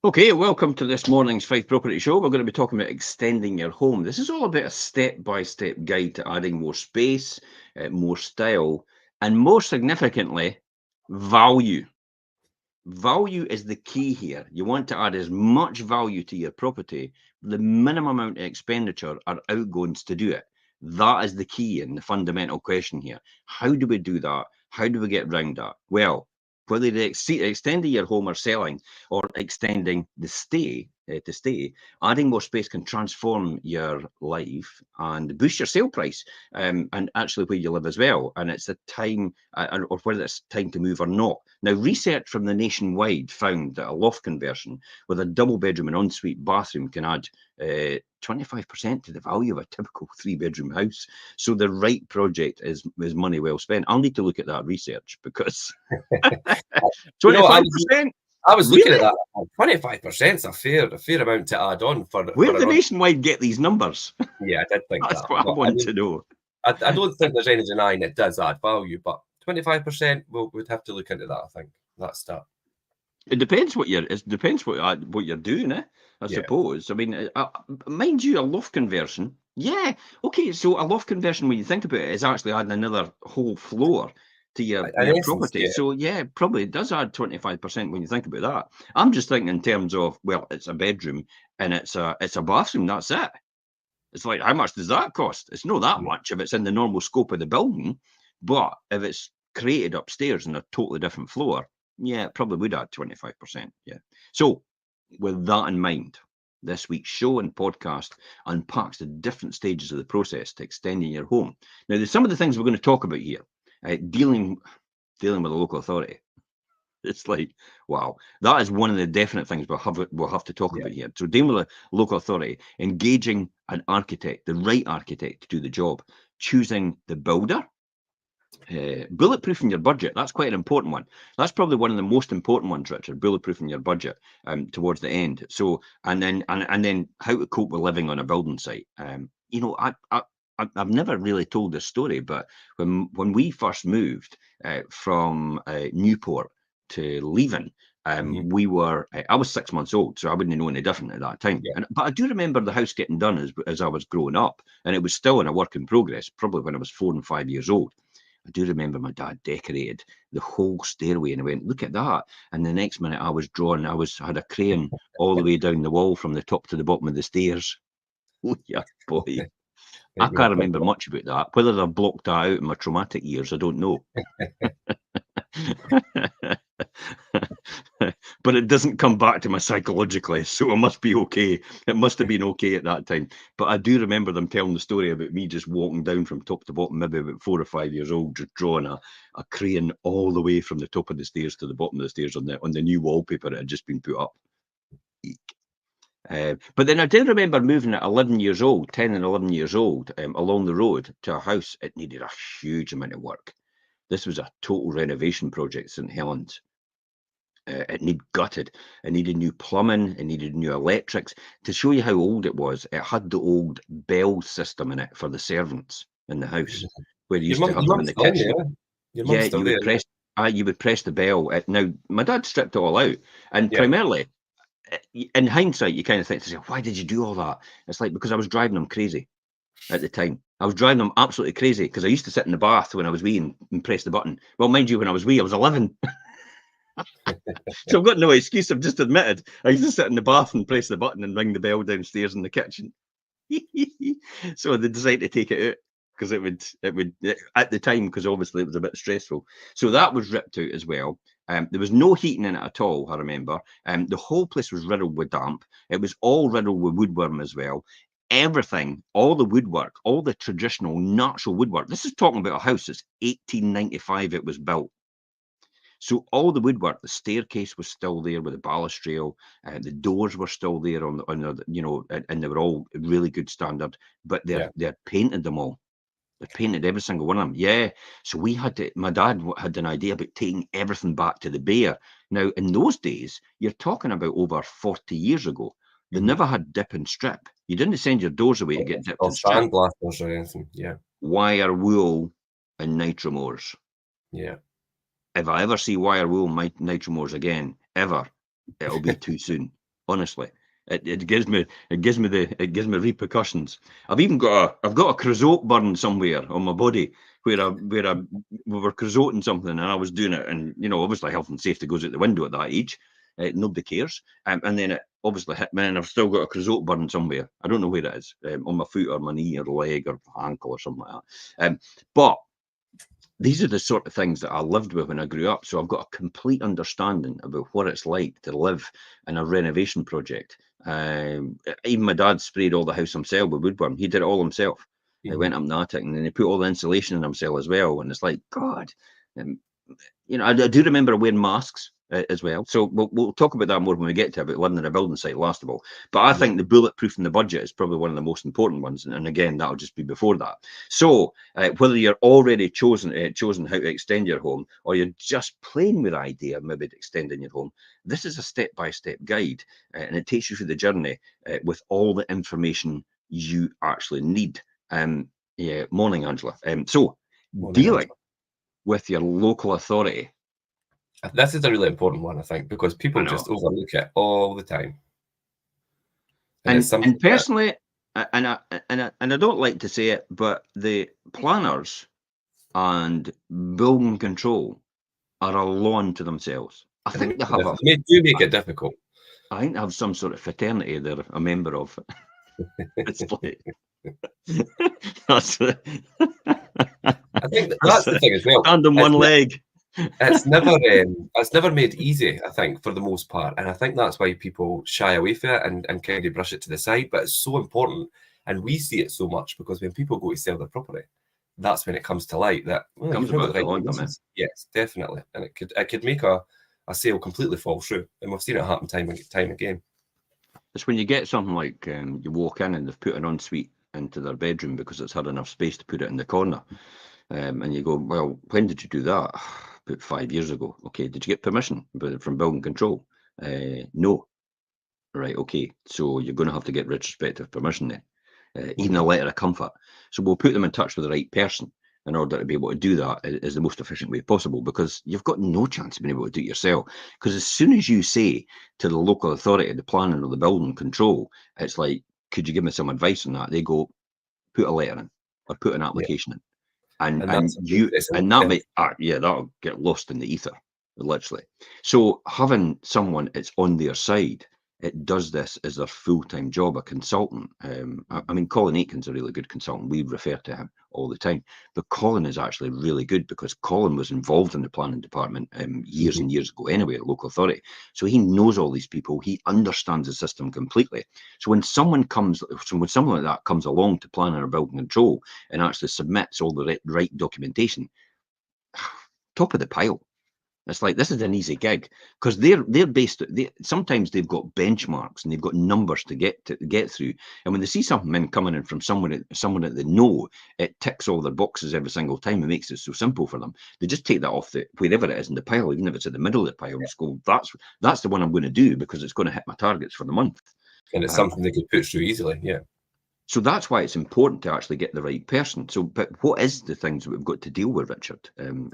Okay, welcome to this morning's Fife Property Show. We're going to be talking about extending your home. This is all about a step-by-step guide to adding more space, more style, and more significantly, value. Value is the key here. You want to add as much value to your property, the minimum amount of expenditure or outgoings to do it. That is the key and the fundamental question here. How do we do that? How do we get round that? Well, whether you're extending your home or selling or extending the stay to stay, adding more space can transform your life and boost your sale price and actually where you live as well. And it's a time, or whether it's time to move or not. Now, research from the nationwide found that a loft conversion with a double bedroom and ensuite bathroom can add 25% to the value of a typical 3-bedroom house. So the right project is money well spent. I'll need to look at that research because 25%. I was looking at Really? that. 25% is a fair amount to add on for Where for the an. nationwide get these numbers? Yeah, I did think That's that. what I But want to know. I don't think there's any denying it does add value, but 25% we'd have to look into that. I think that's that. It depends what you're doing, I Yeah. suppose. I mean, mind you, a loft conversion. Yeah, okay. So a loft conversion, when you think about it, is actually adding another whole floor to your In essence, property. yeah. So yeah, probably it does add 25% when you think about that. I'm just thinking in terms of, well, it's a bedroom and it's a bathroom. That's it. It's like, how much does that cost? It's not that much if it's in the normal scope of the building, but if it's created upstairs in a totally different floor, yeah, it probably would add 25%. Yeah. So, with that in mind, this week's show and podcast unpacks the different stages of the process to extending your home. Now, there's some of the things we're going to talk about here. Dealing with a local authority. It's like, wow, that is one of the definite things we'll have to talk about here. So dealing with a local authority, engaging an architect, the right architect to do the job, choosing the builder, bulletproofing your budget. That's quite an important one. That's probably one of the most important ones, Richard. Bulletproofing your budget towards the end. So and then how to cope with living on a building site. I've never really told this story, but when we first moved from Newport to Leven, I was 6 months old, so I wouldn't know any different at that time. Yeah. But I do remember the house getting done as I was growing up, and it was still in a work in progress, probably when I was 4 and 5 years old. I do remember my dad decorated the whole stairway, and I went, "Look at that!" And the next minute, I had a crayon all the way down the wall from the top to the bottom of the stairs. Oh yeah, boy. I You were can't proud remember of much about that. Whether I blocked that out in my traumatic years, I don't know. But it doesn't come back to me psychologically, so it must be okay. It must have been okay at that time. But I do remember them telling the story about me just walking down from top to bottom, maybe about 4 or 5 years old, just drawing a crayon all the way from the top of the stairs to the bottom of the stairs on the new wallpaper that had just been put up. But then I did remember moving at 11 years old, 10 and 11 years old, along the road to a house. It needed a huge amount of work. This was a total renovation project, St Helens. It needed gutted. It needed new plumbing. It needed new electrics. To show you how old it was, it had the old bell system in it for the servants in the house, where you used to have them in the kitchen. Yeah, you would press the bell. Now, my dad stripped it all out, and primarily, in hindsight, you kind of think to yourself, why did you do all that? It's like, because I was driving them crazy at the time. I was driving them absolutely crazy because I used to sit in the bath when I was wee and press the button. Well, mind you, when I was wee, I was 11. So I've got no excuse. I've just admitted. I used to sit in the bath and press the button and ring the bell downstairs in the kitchen. So they decided to take it out because it would at the time, because obviously it was a bit stressful. So that was ripped out as well. There was no heating in it at all, I remember. The whole place was riddled with damp. It was all riddled with woodworm as well. Everything, all the woodwork, all the traditional natural woodwork. This is talking about a house that's 1895 it was built. So all the woodwork, the staircase was still there with the balustrade, the doors were still there on the, and they were all really good standard. But they're painted them all. They painted every single one of them. Yeah. So my dad had an idea about taking everything back to the Bear. Now, in those days, you're talking about over 40 years ago. They never had dip and strip. You didn't send your doors away to get dipped and stripped. Sandblasters or anything. Yeah. Wire wool and nitromores. Yeah. If I ever see wire wool nitromores again, ever, it'll be too soon. Honestly, it gives me repercussions. I've got a creosote burn somewhere on my body where we were creosoting something and I was doing it, and obviously health and safety goes out the window at that age. Nobody cares, and then it obviously hit me, and I've still got a creosote burn somewhere. I don't know where it is, on my foot or my knee or leg or ankle or something like that. But these are the sort of things that I lived with when I grew up. So I've got a complete understanding about what it's like to live in a renovation project. Even my dad sprayed all the house himself with woodworm. He did it all himself. He went up in the attic and then he put all the insulation in himself as well. And it's like, God, I do remember wearing masks as well. So we'll talk about that more when we get to about living in a building site, last of all. But I think the bulletproof in the budget is probably one of the most important ones. And again, that'll just be before that. So whether you're already chosen how to extend your home, or you're just playing with the idea of maybe extending your home, this is a step-by-step guide, and it takes you through the journey with all the information you actually need. Morning, Angela. Morning, Dealing Angela. with your local authority. This is a really important one, I think, because people just overlook it all the time. And personally, and I don't like to say it, but the planners and building control are a law unto themselves. I think they have they do make it difficult. I think they have some sort of fraternity they're a member of. It's like that's I think that's the thing as well. Stand on one leg. It's never made easy, I think, for the most part, and I think that's why people shy away from it and kind of brush it to the side. But it's so important, and we see it so much because when people go to sell their property, that's when it comes to light that you've not got the right conditions. Yes, definitely, and it could make a sale completely fall through, and we've seen it happen time and time again. It's when you get something like you walk in and they've put an ensuite into their bedroom because it's had enough space to put it in the corner, and you go, well, when did you do that? About 5 years ago. Okay, did you get permission from building control? No. Right, okay, so you're going to have to get retrospective permission then, even a letter of comfort. So we'll put them in touch with the right person in order to be able to do that is the most efficient way possible, because you've got no chance of being able to do it yourself. Because as soon as you say to the local authority, the planning or the building control, it's like, could you give me some advice on that? They go, put a letter in or put an application in. And that'll get lost in the ether, literally. So having someone that's on their side, it does this as their full-time job, a consultant. I mean, Colin Aitken's a really good consultant. We refer to him all the time. But Colin is actually really good because Colin was involved in the planning department years and years ago anyway, at local authority. So he knows all these people. He understands the system completely. So when someone like that comes along to planning or building control and actually submits all the right documentation, top of the pile. It's like, this is an easy gig because they're based. Sometimes they've got benchmarks and they've got numbers to get through. And when they see something coming in from someone that they know, it ticks all their boxes every single time. It makes it so simple for them. They just take that off wherever it is in the pile, even if it's at the middle of the pile. Just go, that's the one I'm going to do because it's going to hit my targets for the month. And it's something they could put through easily. Yeah. So that's why it's important to actually get the right person. So, but what is the things that we've got to deal with, Richard? And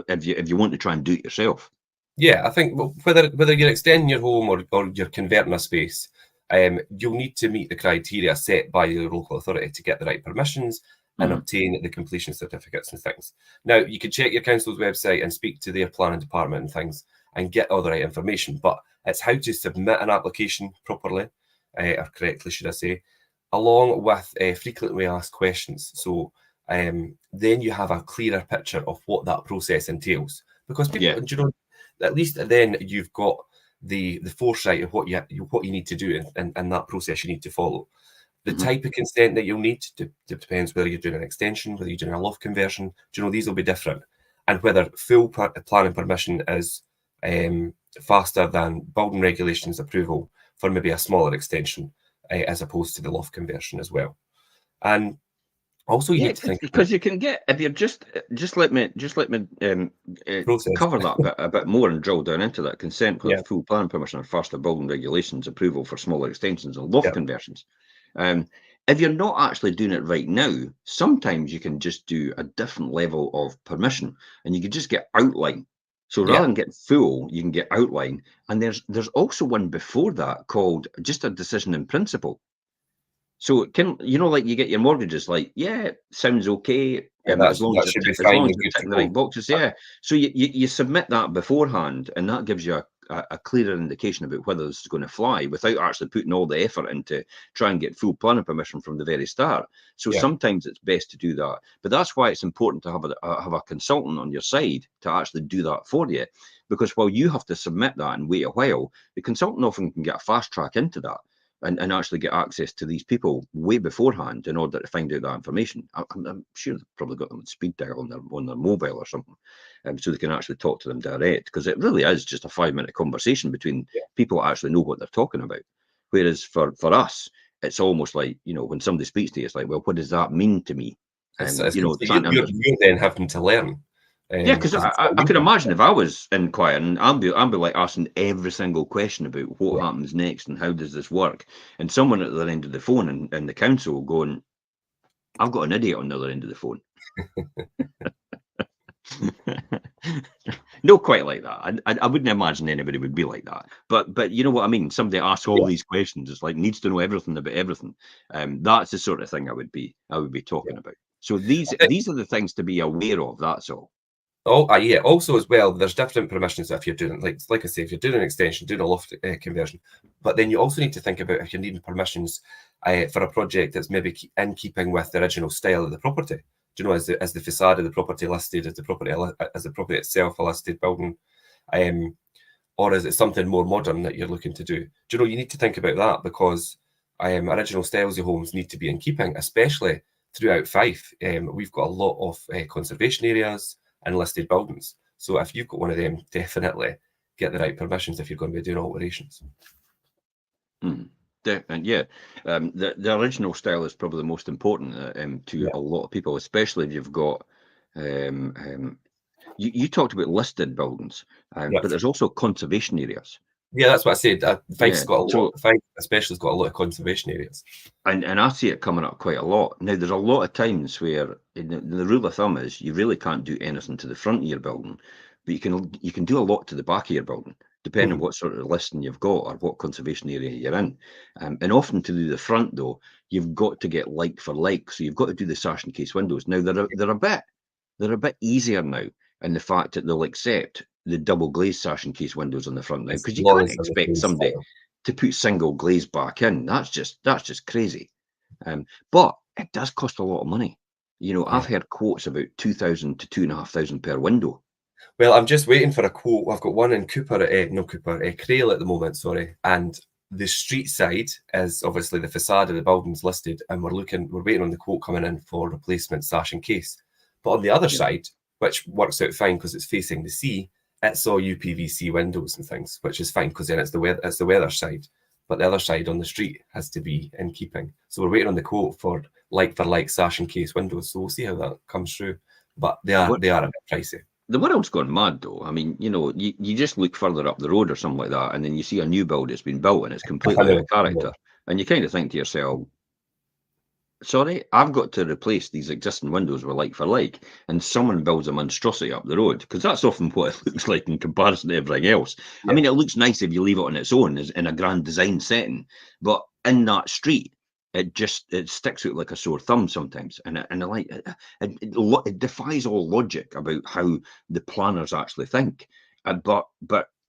if you want to try and do it yourself. Yeah, I think whether you're extending your home or you're converting a space, you'll need to meet the criteria set by your local authority to get the right permissions and obtain the completion certificates and things. Now, you can check your council's website and speak to their planning department and things and get all the right information, but it's how to submit an application properly, or correctly, should I say, along with frequently asked questions. So then you have a clearer picture of what that process entails. Because people, at least then you've got the foresight of what you need to do and that process you need to follow. The type of consent that you'll need depends whether you're doing an extension, whether you're doing a loft conversion. These will be different, and whether full planning permission is faster than building regulations approval for maybe a smaller extension, as opposed to the loft conversion as well. And also, you need to think, because you can get, if you're just let me cover that a bit more and drill down into that consent for full planning permission or faster building regulations approval for smaller extensions and loft conversions. If you're not actually doing it right now, sometimes you can just do a different level of permission and you can just get outline So rather than get full, you can get outline. And there's also one before that called just a decision in principle. So it can, like you get your mortgages, like, yeah, sounds okay, Yeah, as long that as should be as long fine as and you're good to ticking the right go. boxes, yeah. So you submit that beforehand, and that gives you a clearer indication about whether this is going to fly without actually putting all the effort into try and get full planning permission from the very start. So Yeah. sometimes it's best to do that, but that's why it's important to have a consultant on your side to actually do that for you, because while you have to submit that and wait a while, the consultant often can get a fast track into that. And actually get access to these people way beforehand in order to find out that information. I'm sure they've probably got them on speed dial on their mobile or something, so they can actually talk to them direct, because it really is just a 5-minute conversation between people that actually know what they're talking about. Whereas for us, it's almost like, when somebody speaks to you, it's like, well, what does that mean to me? You're then having to learn. Yeah, because I could imagine if I was inquiring, I'd be like asking every single question about what happens next and how does this work, and someone at the other end of the phone in the council going, "I've got an idiot on the other end of the phone." No, quite like that. I wouldn't imagine anybody would be like that. But you know what I mean. Somebody asks all these questions. It's like needs to know everything about everything. That's the sort of thing I would be talking about. So these are the things to be aware of. That's all. Oh, yeah. Also, as well, there's different permissions if you're doing, like I say, if you're doing an extension, doing a loft conversion. But then you also need to think about if you're needing permissions for a project that's maybe in keeping with the original style of the property. Do you know, as the facade of the property listed, as the property itself a listed building, or is it something more modern that you're looking to do? Do you know, you need to think about that, because original styles of homes need to be in keeping, especially throughout Fife. We've got a lot of conservation areas and listed buildings. So if you've got one of them, definitely get the right permissions if you're going to be doing alterations. And the original style is probably the most important to a lot of people, especially if you've got. You talked about listed buildings, but there's also conservation areas. Yeah, that's what I said. Fife's got a lot. So Fife especially has got a lot of conservation areas. and I see it coming up quite a lot. Now, there's a lot of times where the rule of thumb is you really can't do anything to the front of your building, but you can do a lot to the back of your building, depending on what sort of listing you've got or what conservation area you're in. And often to do the front, though, you've got to get like for like. So you've got to do the sash and case windows. Now, they're a bit easier now in the fact that they'll accept the double glazed sash and case windows on the front now, because you can't expect somebody to put single glaze back in. That's just crazy. But it does cost a lot of money. I've heard quotes about 2,000 to 2,500 per window. Well, I'm just waiting for a quote. I've got one in Crail at the moment, sorry. And the street side is obviously the facade of the building's listed, and we're waiting on the quote coming in for replacement sash and case. But on the other side, which works out fine because it's facing the sea, it's all UPVC windows and things, which is fine because then it's the weather side. But the other side on the street has to be in keeping. So we're waiting on the quote for like sash and case windows. So we'll see how that comes through. But they are a bit pricey. The world's gone mad, though. I mean, you just look further up the road or something like that, and then you see a new build that's been built and it's completely out of character. And you kind of think to yourself, sorry, I've got to replace these existing windows with like for like, and someone builds a monstrosity up the road, because that's often what it looks like in comparison to everything else. I mean, it looks nice if you leave it on its own as in a grand design setting, but in that street, it sticks out like a sore thumb sometimes, and it defies all logic about how the planners actually think. But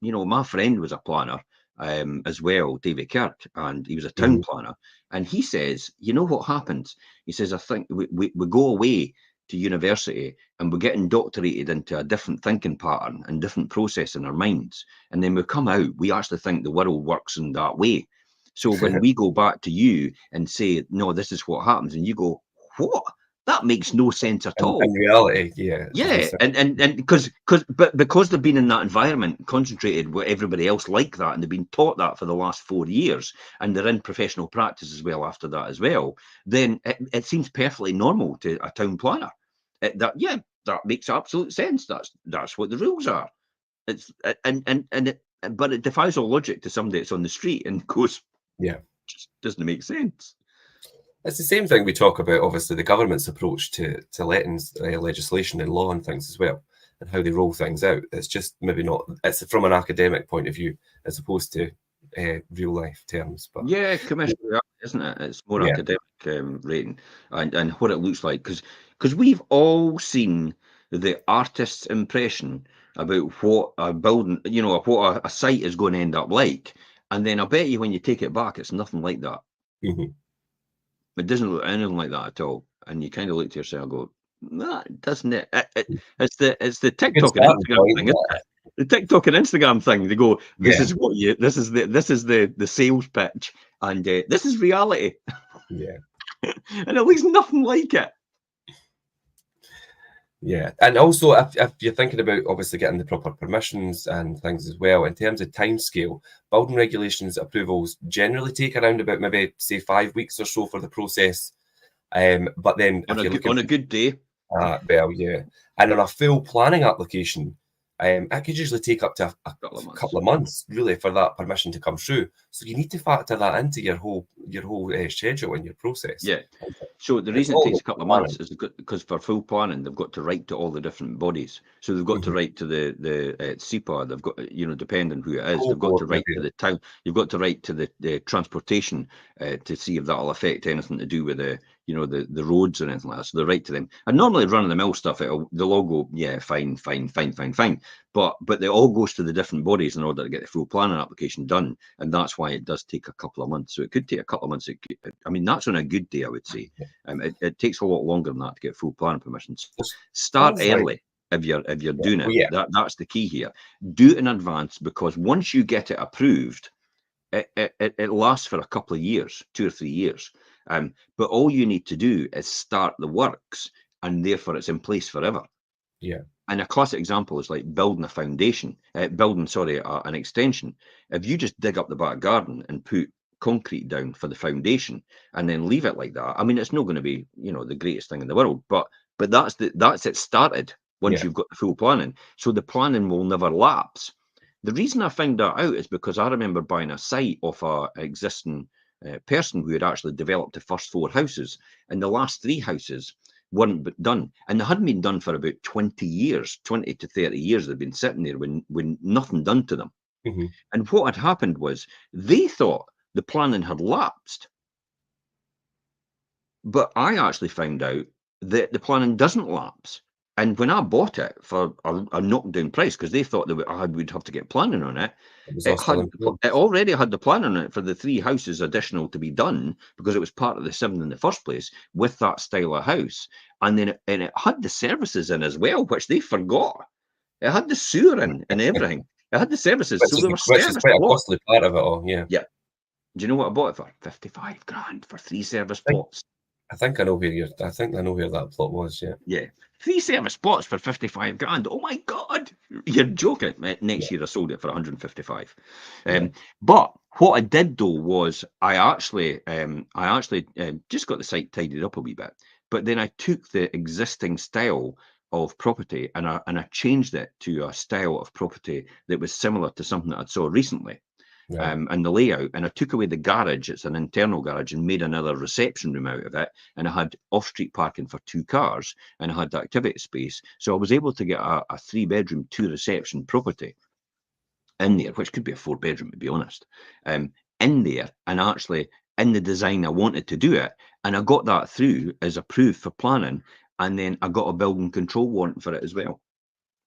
my friend was a planner as well, David Kirk, and he was a town planner. And he says, you know what happens? He says, I think we go away to university and we get indoctrinated into a different thinking pattern and different process in our minds. And then we come out, we actually think the world works in that way. So when we go back to you and say, no, this is what happens, and you go, what? That makes no sense at all. In reality, yeah. Yeah, and because they've been in that environment, concentrated with everybody else like that, and they've been taught that for the last 4 years, and they're in professional practice as well after that as well, then it seems perfectly normal to a town planner. That makes absolute sense. That's what the rules are. But it defies all logic to somebody that's on the street and goes, just doesn't make sense. It's the same thing we talk about, obviously, the government's approach to lettings legislation and law and things as well. and how they roll things out. It's just maybe not. It's from an academic point of view as opposed to real life terms. But yeah, commercial reality, isn't it? It's more yeah, academic rating and what it looks like, because we've all seen the artist's impression about what a building, what a site is going to end up like, and then I bet you when you take it back, it's nothing like that. mhm. It doesn't look anything like that at all, and you kind of look to yourself and go, "No, doesn't it?" It's the A good TikTok and starting Instagram point. thing, isn't it? The TikTok and Instagram thing. They go, "This Yeah, is this is the sales pitch, and this is reality," yeah. and it looks nothing like it. Yeah, and also if you're thinking about obviously getting the proper permissions and things as well, in terms of timescale, building regulations approvals generally take around about maybe say 5 weeks or so for the process. But then if you're looking On a good day, well, yeah, and on a full planning application, it could usually take up to a couple of months. couple of months really for that permission to come through. So you need to factor that into your whole schedule and your process. Yeah. So the reason it takes a couple of months is because for full planning, they've got to write to all the different bodies. So they've got to write to the SEPA. They've got, depending who it is, they've got to write to the town. You've got to write to the transportation to see if that'll affect anything to do with the roads or anything like that. So they write to them. And normally run of the mill stuff, they'll all go, yeah, fine. But it all goes to the different bodies in order to get the full planning application done. And that's why it does take a couple of months. So it could take a couple of months. I mean, that's on a good day, I would say. It takes a lot longer than that to get full planning permissions. So start early if you're doing it. Yeah. That's the key here. Do it in advance, because once you get it approved, it lasts for a couple of years, 2 or 3 years. But all you need to do is start the works, and therefore it's in place forever. Yeah. And a classic example is like building a foundation, an extension. If you just dig up the back garden and put concrete down for the foundation and then leave it like that, I mean, it's not going to be, the greatest thing in the world, but that's it started once you've got the full planning. So the planning will never lapse. The reason I found that out is because I remember buying a site off a existing person who had actually developed the first 4 houses, and the last 3 houses weren't done, and they hadn't been done for about 20 years, 20 to 30 years. They'd been sitting there when nothing done to them. And what had happened was they thought the planning had lapsed, but I actually found out that the planning doesn't lapse. And when I bought it for a knockdown price, because they thought that I would have to get planning on it, it already had the plan on it for the 3 houses additional to be done, because it was part of the 7 in the first place with that style of house. And then it had the services in as well, which they forgot. It had the sewer in and everything. It had the services, so they were which is quite a costly part of it all. Yeah. Yeah. Do you know what I bought it for? 55 grand for 3 service plots. I think I know where that plot was. Yeah. Yeah. 3 service plots for 55 grand. Oh my God. You're joking. Next year I sold it for 155. But what I did though was I actually just got the site tidied up a wee bit. But then I took the existing style of property and I changed it to a style of property that was similar to something that I saw recently. And the layout, and I took away the garage, it's an internal garage, and made another reception room out of it, and I had off-street parking for 2 cars, and I had the activity space, so I was able to get a 3-bedroom 2 reception property in there, which could be a 4-bedroom to be honest, in there, and actually in the design I wanted to do it, and I got that through as approved for planning, and then I got a building control warrant for it as well,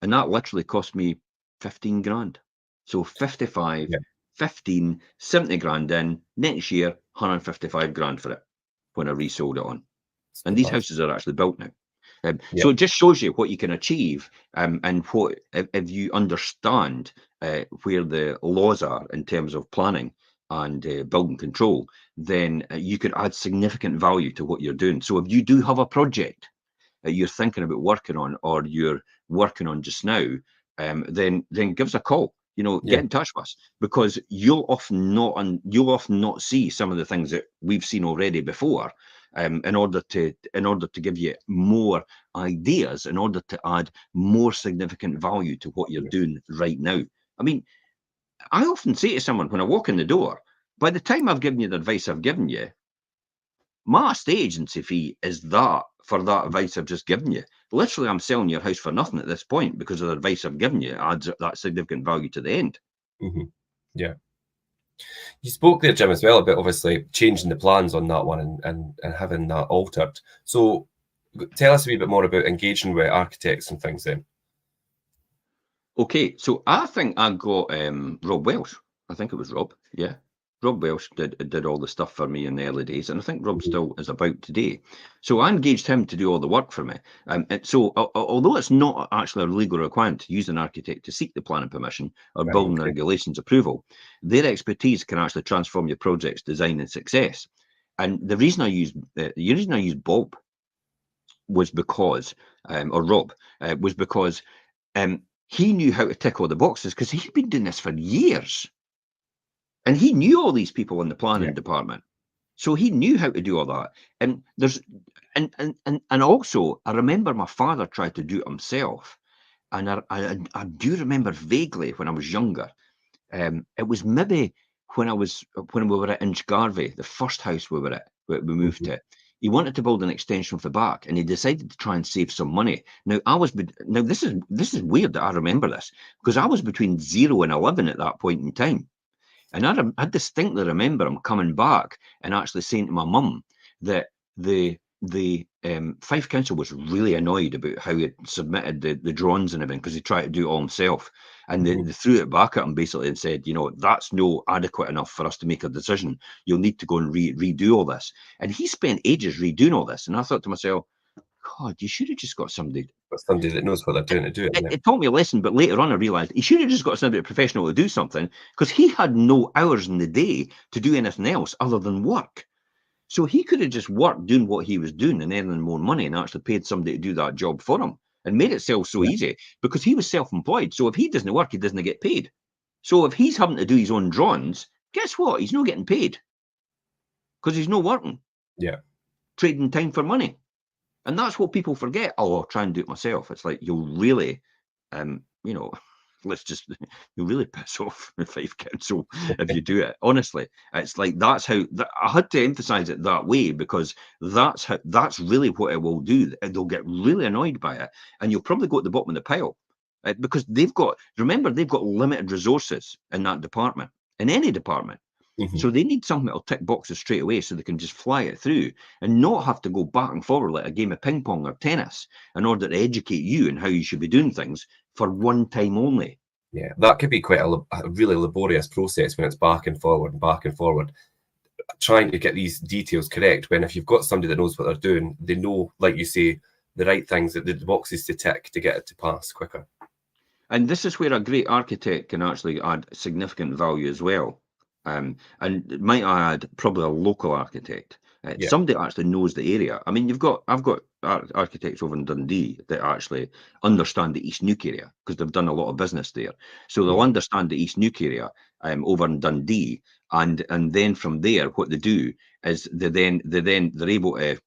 and that literally cost me 15 grand. So 55, 15, 70 grand in, next year, 155 grand for it when I resold it on. And these houses are actually built now. So it just shows you what you can achieve, and what if you understand where the laws are in terms of planning and building control, then you could add significant value to what you're doing. So if you do have a project that you're thinking about working on, or you're working on just now, then give us a call. Get in touch with us, because you'll often not see some of the things that we've seen already before, in order to give you more ideas, in order to add more significant value to what you're doing right now. I mean, I often say to someone when I walk in the door, by the time I've given you the advice I've given you, my estate agency fee is that for that advice I've just given you. literally I'm selling your house for nothing at this point because of the advice I've given you. It adds that significant value to the end. Yeah. You spoke there, Jim, as well about obviously changing the plans on that one and having that altered. So tell us a wee bit more about engaging with architects and things then. Okay, so I think I got Rob Welsh. I think it was Rob. Yeah, Rob Welsh did all the stuff for me in the early days, and I think Rob still is about today. So I engaged him to do all the work for me. And so although it's not actually a legal requirement to use an architect to seek the planning permission or Right, building okay. regulations approval, their expertise can actually transform your project's design and success. And the reason I used Bob was because, or Rob, was because he knew how to tick all the boxes because he'd been doing this for years. And he knew all these people in the planning department. So he knew how to do all that. And there's and also I remember my father tried to do it himself. And I do remember vaguely when I was younger. It was maybe when we were at Inchgarvey, the first house we were at, we moved to. He wanted to build an extension off the back, and he decided to try and save some money. Now this is weird that I remember this because I was between 0 and 11 at that point in time, and I distinctly remember him coming back and actually saying to my mum that the Fife Council was really annoyed about how he had submitted the drawings and everything because he tried to do it all himself. And they threw it back at him basically and said, that's no adequate enough for us to make a decision. You'll need to go and redo all this. And he spent ages redoing all this. And I thought to myself, God, you should have just got somebody. But somebody that knows what they're doing to do it. It taught me a lesson, but later on I realised he should have just got somebody professional to do something because he had no hours in the day to do anything else other than work. So he could have just worked doing what he was doing and earning more money and actually paid somebody to do that job for him and made it so easy because he was self-employed. So if he doesn't work, he doesn't get paid. So if he's having to do his own drawings, guess what? He's not getting paid because he's not working. Yeah. Trading time for money. And that's what people forget. Oh, I'll try and do it myself. It's like you'll really, you really piss off the Fife Council if you do it. Honestly, it's like that's how I had to emphasize it that way because that's really what it will do. They'll get really annoyed by it, and you'll probably go at the bottom of the pile because they've got limited resources in that department, in any department. So they need something that'll tick boxes straight away so they can just fly it through and not have to go back and forward like a game of ping pong or tennis in order to educate you in how you should be doing things for one time only. Yeah, that could be quite a really laborious process when it's back and forward, trying to get these details correct. When if you've got somebody that knows what they're doing, they know, like you say, the right things, the boxes to tick to get it to pass quicker. And this is where a great architect can actually add significant value as well. And might I add, probably a local architect, somebody that actually knows the area. I mean, I've got architects over in Dundee that actually understand the East Neuk area because they've done a lot of business there. So they'll understand the East Neuk area over in Dundee, and then from there, what they do is they're able to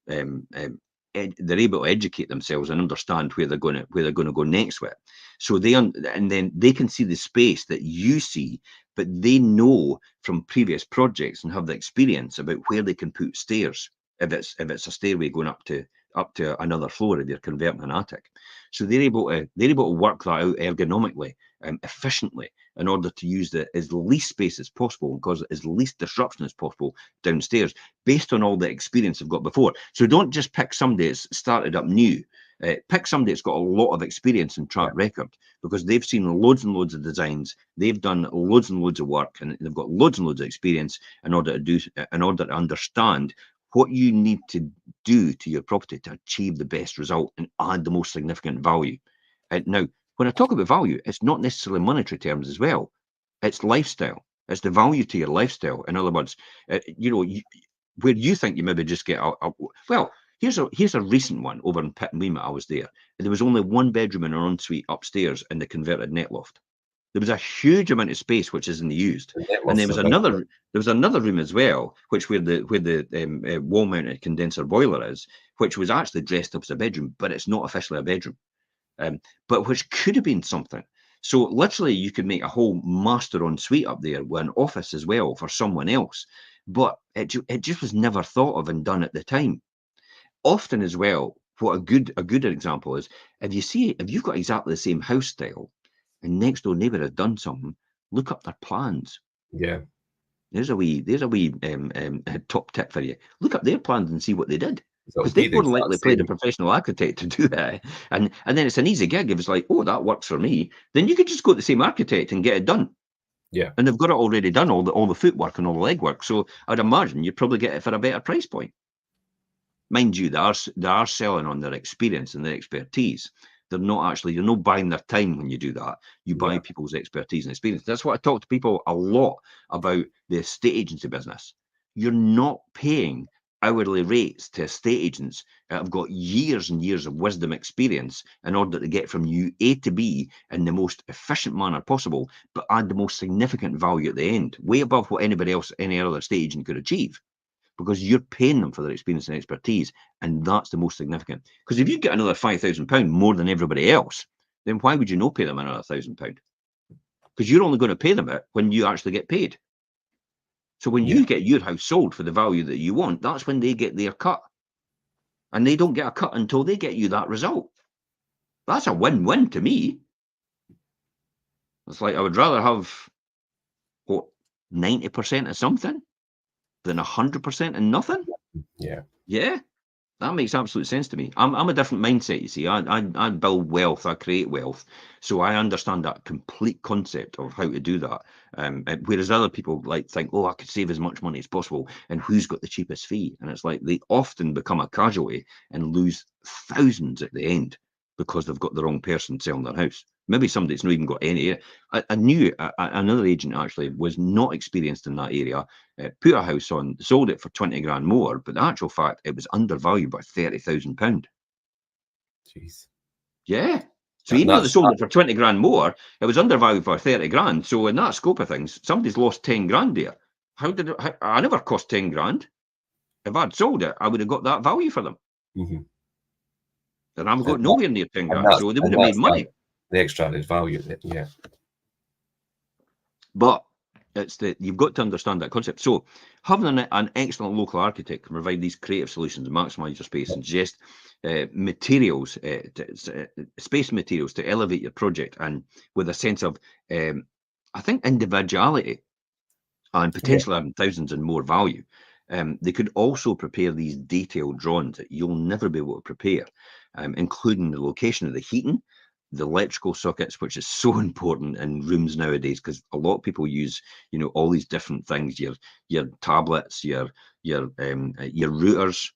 they're able to educate themselves and understand where they're going to go next with it. So and then they can see the space that you see, but they know from previous projects and have the experience about where they can put stairs if it's a stairway going up to another floor if you're converting an attic. So they're able to work that out ergonomically, efficiently, in order to use as least space as possible and cause as least disruption as possible downstairs, based on all the experience they've got before. So don't just pick somebody that's started up new. Pick somebody that's got a lot of experience and track record because they've seen loads and loads of designs, they've done loads and loads of work, and they've got loads and loads of experience in order to understand what you need to do to your property to achieve the best result and add the most significant value. Now, when I talk about value, it's not necessarily monetary terms as well. It's lifestyle. It's the value to your lifestyle. In other words, where you think you maybe just get well. Here's a recent one over in Pitt and Weymouth. I was there. There was only one bedroom in an ensuite upstairs in the converted net loft. There was a huge amount of space which isn't used, and there was another room as well, where the wall-mounted condenser boiler is, which was actually dressed up as a bedroom, but it's not officially a bedroom, but which could have been something. So literally, you could make a whole master ensuite up there with an office as well for someone else, but it just was never thought of and done at the time. Often as well, what a good example is, if you've got exactly the same house style and next door neighbour has done something, look up their plans. Yeah. There's a wee top tip for you. Look up their plans and see what they did. So Because be they've the more than exact likely paid a same. professional architect to do that. And then it's an easy gig. If it's like, oh, that works for me, then you could just go to the same architect and get it done. Yeah. And they've got it already done, all the footwork and all the legwork. So I'd imagine you'd probably get it for a better price point. Mind you, they are selling on their experience and their expertise. You're not buying their time when you do that. You buy Yeah. people's expertise and experience. That's what I talk to people a lot about the estate agency business. You're not paying hourly rates to estate agents that have got years and years of wisdom experience in order to get from you A to B in the most efficient manner possible, but add the most significant value at the end, way above what any other estate agent could achieve. Because you're paying them for their experience and expertise, and that's the most significant. Because if you get another £5,000 more than everybody else, then why would you not pay them another £1,000? Because you're only going to pay them it when you actually get paid. So when Yeah. you get your house sold for the value that you want, that's when they get their cut, and they don't get a cut until they get you that result. That's a win-win to me. It's like I would rather have 90% of something than 100% and nothing. Yeah. Yeah. That makes absolute sense to me. I'm a different mindset, you see. I build wealth, I create wealth. So I understand that complete concept of how to do that. Whereas other people think, oh, I could save as much money as possible, and who's got the cheapest fee? And it's like they often become a casualty and lose thousands at the end because they've got the wrong person selling their house. Maybe somebody that's not even got any. I knew another agent actually was not experienced in that area, put a house on, sold it for 20 grand more, but the actual fact it was undervalued by £30,000. Jeez. Yeah. So And even though they that's sold it for 20 grand more, it was undervalued by 30 grand. So in that scope of things, somebody's lost 10 grand there. I never cost 10 grand. If I'd sold it, I would have got that value for them. Mhm. And I've and got nowhere near 10 and grand. that's So they would and have made that's money. the extra added value. Yeah. But you've got to understand that concept. So having an excellent local architect can provide these creative solutions, maximise your space, and suggest materials, space materials to elevate your project, and with a sense of, I think, individuality, and Yeah. potentially having thousands and more value. They could also prepare these detailed drawings that you'll never be able to prepare, including the location of the heating, the electrical sockets, which is so important in rooms nowadays, because a lot of people use, all these different things, your tablets, your routers,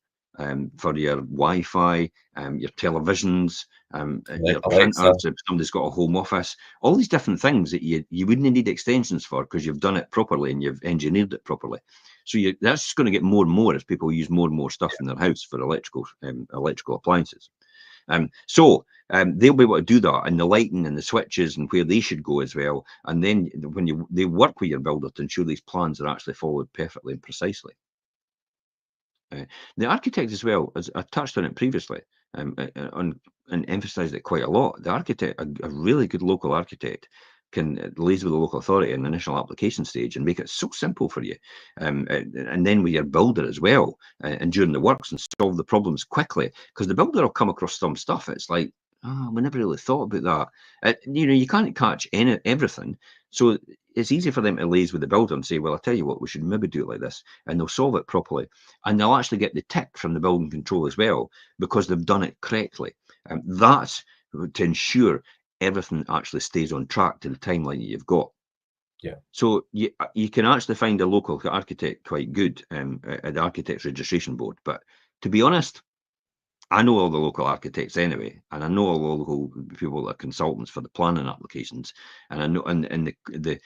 for your Wi-Fi, your televisions, your Alexa. printers, if somebody's got a home office, all these different things that you wouldn't need extensions for because you've done it properly and you've engineered it properly. So that's just going to get more and more as people use more and more stuff in their house for electrical appliances. They'll be able to do that, and the lighting and the switches and where they should go as well. And then when they work with your builder to ensure these plans are actually followed perfectly and precisely. The architect as well, as I touched on it previously, and emphasised it quite a lot. The architect, a really good local architect, can liaise with the local authority in the initial application stage and make it so simple for you. And then with your builder as well, and during the works, and solve the problems quickly, because the builder will come across some stuff. It's like, oh, we never really thought about that. You can't catch everything. So it's easy for them to liaise with the builder and say, well, I'll tell you what, we should maybe do it like this. And they'll solve it properly. And they'll actually get the tick from the building control as well, because they've done it correctly. That's to ensure everything actually stays on track to the timeline that you've got. Yeah. So you can actually find a local architect quite good at the Architects Registration Board. But to be honest, I know all the local architects anyway, and I know all the local people that are consultants for the planning applications, and I know and the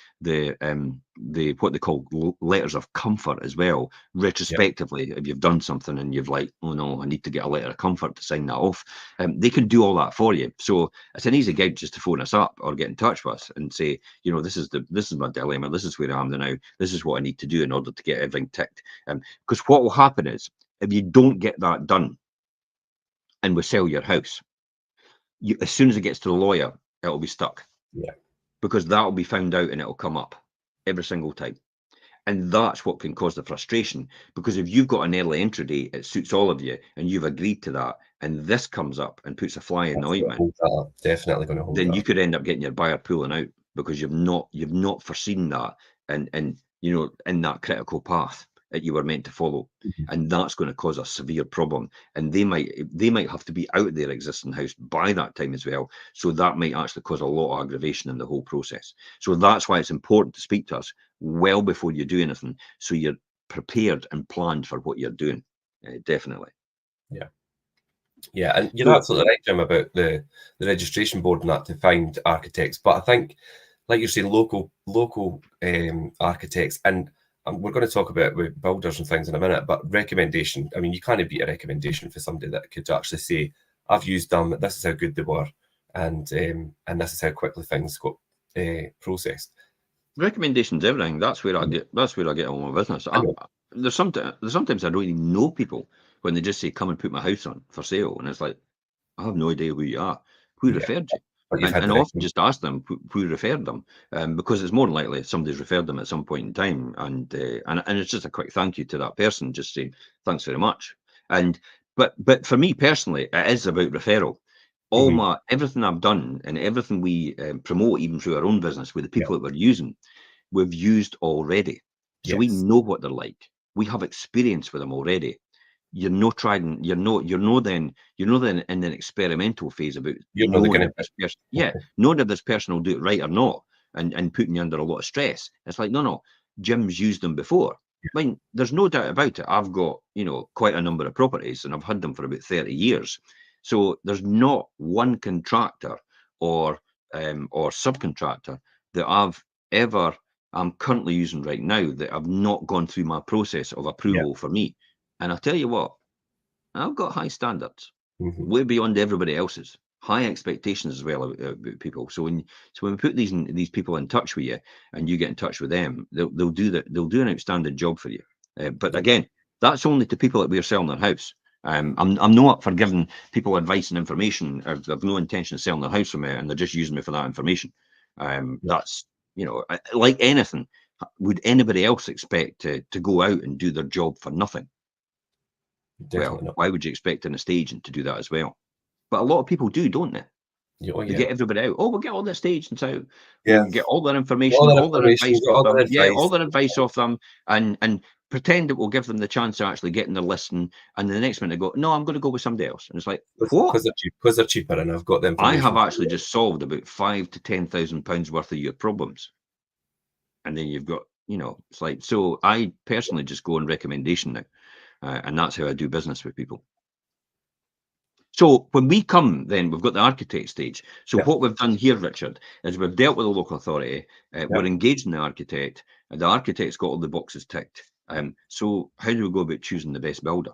what they call letters of comfort as well, retrospectively. If you've done something and you've like, oh no, I need to get a letter of comfort to sign that off, they can do all that for you. So it's an easy gig just to phone us up or get in touch with us and say, this is my dilemma, this is where I am now, this is what I need to do in order to get everything ticked. Because what will happen is, if you don't get that done and we sell your house, as soon as it gets to the lawyer, it'll be stuck. Yeah. Because that'll be found out and it'll come up every single time. And that's what can cause the frustration, because if you've got an early entry date, it suits all of you, and you've agreed to that, and this comes up and puts a fly in the That's gonna ointment, hold that up. Definitely going to hold then that you up. could end up getting your buyer pulling out because you've not foreseen that, and you know, in that critical path that you were meant to follow. Mhm. And that's going to cause a severe problem. And they might have to be out of their existing house by that time as well. So that might actually cause a lot of aggravation in the whole process. So that's why it's important to speak to us well before you do anything, so you're prepared and planned for what you're doing. Definitely. Yeah. Yeah, and you're So absolutely right, Jim, about the registration board and that to find architects. But I think, like you're saying, local architects, and we're going to talk about with builders and things in a minute. But recommendation, I mean, you can't beat a recommendation for somebody that could actually say, "I've used them. This is how good they were, and this is how quickly things got processed." recommendations, everything. That's where I get. That's where I get on my business. I know. There's sometimes I don't even know people when they just say, "Come and put my house on for sale," and it's like, I have no idea who you are. Who Yeah, referred you? but you've had And the I often recommendation. just ask them who referred them, because it's more than likely somebody's referred them at some point in time, and it's just a quick thank you to that person, just saying thanks very much. And but for me personally, it is about referral. Mhm. Everything I've done and everything we promote, even through our own business, with the Yeah. people that we're using, we've used already. So we Yes. know what they're like. We have experience with them already. You're no then in an experimental phase about You're not the knowing guinea if this person, yeah, knowing if this person will do it right or not, and putting you under a lot of stress. It's like, no, Jim's used them before. I mean, there's no doubt about it. I've got, quite a number of properties, and I've had them for about 30 years. So there's not one contractor or subcontractor that I'm currently using right now that have not gone through my process of Yeah. approval for me. And I tell you what, I've got high standards, Mhm. way beyond everybody else's. High expectations as well about people. So when we put these people in touch with you, and you get in touch with them, they'll do that. They'll do an outstanding job for you. But Yeah. again, that's only to people that we're selling their house. I'm not for giving people advice and information. I've no intention of selling their house from me, and they're just using me for that information. Yeah. That's like anything. Would anybody else expect to go out and do their job for nothing? Well, Definitely not. why would you expect an estate agent to do that as well? But a lot of people do, don't they? Yeah, oh, They yeah. get everybody out. Oh, we'll get all the estate agents out. Yeah. We'll get all their All information, that all their information, advice get off all them. that Yeah, all advice. their advice off them, and pretend it will give them the chance to actually get in their listing. And the next minute they go, no, I'm going to go with somebody else. And it's like, what? Because they're cheaper, and I've got the I have information. actually just solved about £5,000 to £10,000 worth of your problems. And then you've got, it's like, so I personally just go on recommendation now. And that's how I do business with people. So when we come, then we've got the architect stage. So Yeah. what we've done here, Richard, is we've dealt with the local authority. We're engaging the architect, and the architect's got all the boxes ticked. So how do we go about choosing the best builder?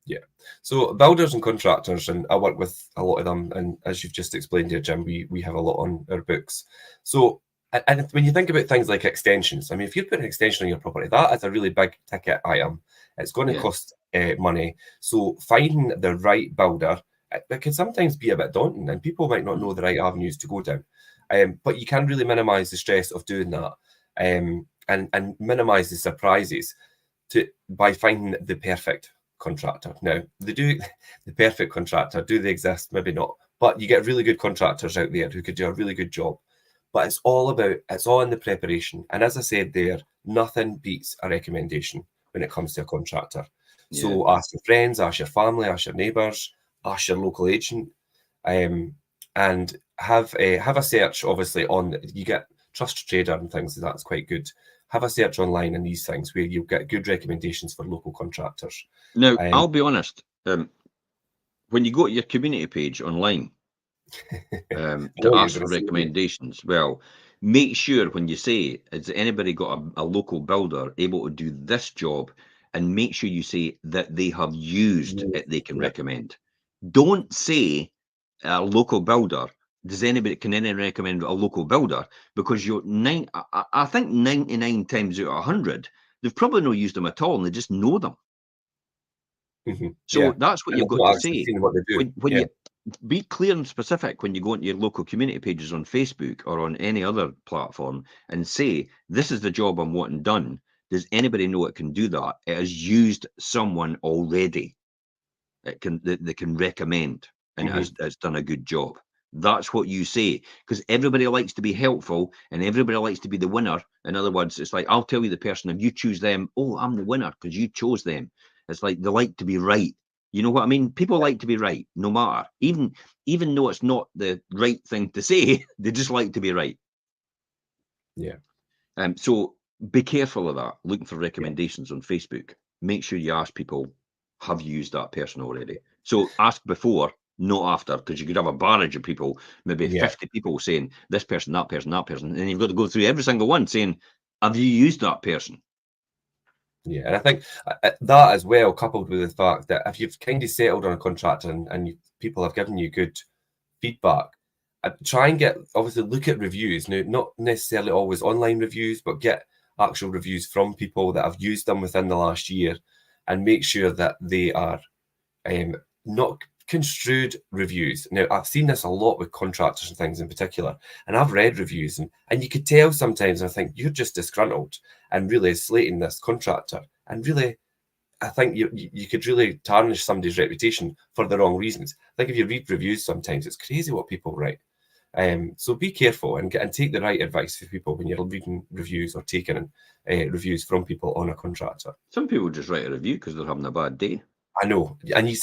Yeah. So builders and contractors, and I work with a lot of them. And as you've just explained here, Jim, we have a lot on our books. So, and when you think about things like extensions, I mean, if you put an extension on your property, that is a really big ticket item. It's going to Yeah. cost money. So finding the right builder, it can sometimes be a bit daunting, and people might not know the right avenues to go down. But you can really minimise the stress of doing that, and minimise the surprises by finding the perfect contractor. Now, the perfect contractor, do they exist? Maybe not. But you get really good contractors out there who could do a really good job. But it's all in the preparation. And as I said there, nothing beats a recommendation when it comes to a contractor. Yeah. So ask your friends, ask your family, ask your neighbours, ask your local agent, and have a search. Obviously, you get Trust Trader and things. That's quite good. Have a search online and these things where you'll get good recommendations for local contractors. Now, I'll be honest. When you go to your community page online I to know what you're ask going for to say here. recommendations, well, make sure when you say, has anybody got a local builder able to do this job? And make sure you say that they have used it, they can Yeah. recommend. Don't say a local builder. Can anyone recommend a local builder? Because I think 99 times out of 100, they've probably not used them at all, and they just know them. So Yeah. that's what And you've I've got not to actually say. seen what they do. When Yeah. you be clear and specific when you go into your local community pages on Facebook or on any other platform, and say, this is the job I'm wanting done. Does anybody know it can do that? It has used someone already. It can they can recommend, and it's done a good job. That's what you say, because everybody likes to be helpful and everybody likes to be the winner. In other words, it's like, I'll tell you the person, if you choose them, oh, I'm the winner because you chose them. It's like they like to be right. You know what I mean? People like to be right, no matter. Even though it's not the right thing to say, they just like to be right. Yeah. So be careful of that. Looking for recommendations on Facebook. Make sure you ask people, have you used that person already? So ask before, not after, because you could have a barrage of people, maybe 50 people saying this person, that person, that person, and you've got to go through every single one saying, have you used that person? Yeah, and I think that as well, coupled with the fact that if you've kind of settled on a contract and people have given you good feedback, try and obviously look at reviews. Now, not necessarily always online reviews, but get actual reviews from people that have used them within the last year, and make sure that they are not construed reviews. Now, I've seen this a lot with contractors and things in particular, and I've read reviews, and you could tell sometimes, I think, you're just disgruntled and really slating this contractor. And really, I think you could really tarnish somebody's reputation for the wrong reasons. I think if you read reviews sometimes, it's crazy what people write. So be careful and take the right advice for people when you're reading reviews or taking reviews from people on a contractor. Some people just write a review because they're having a bad day. I know, and they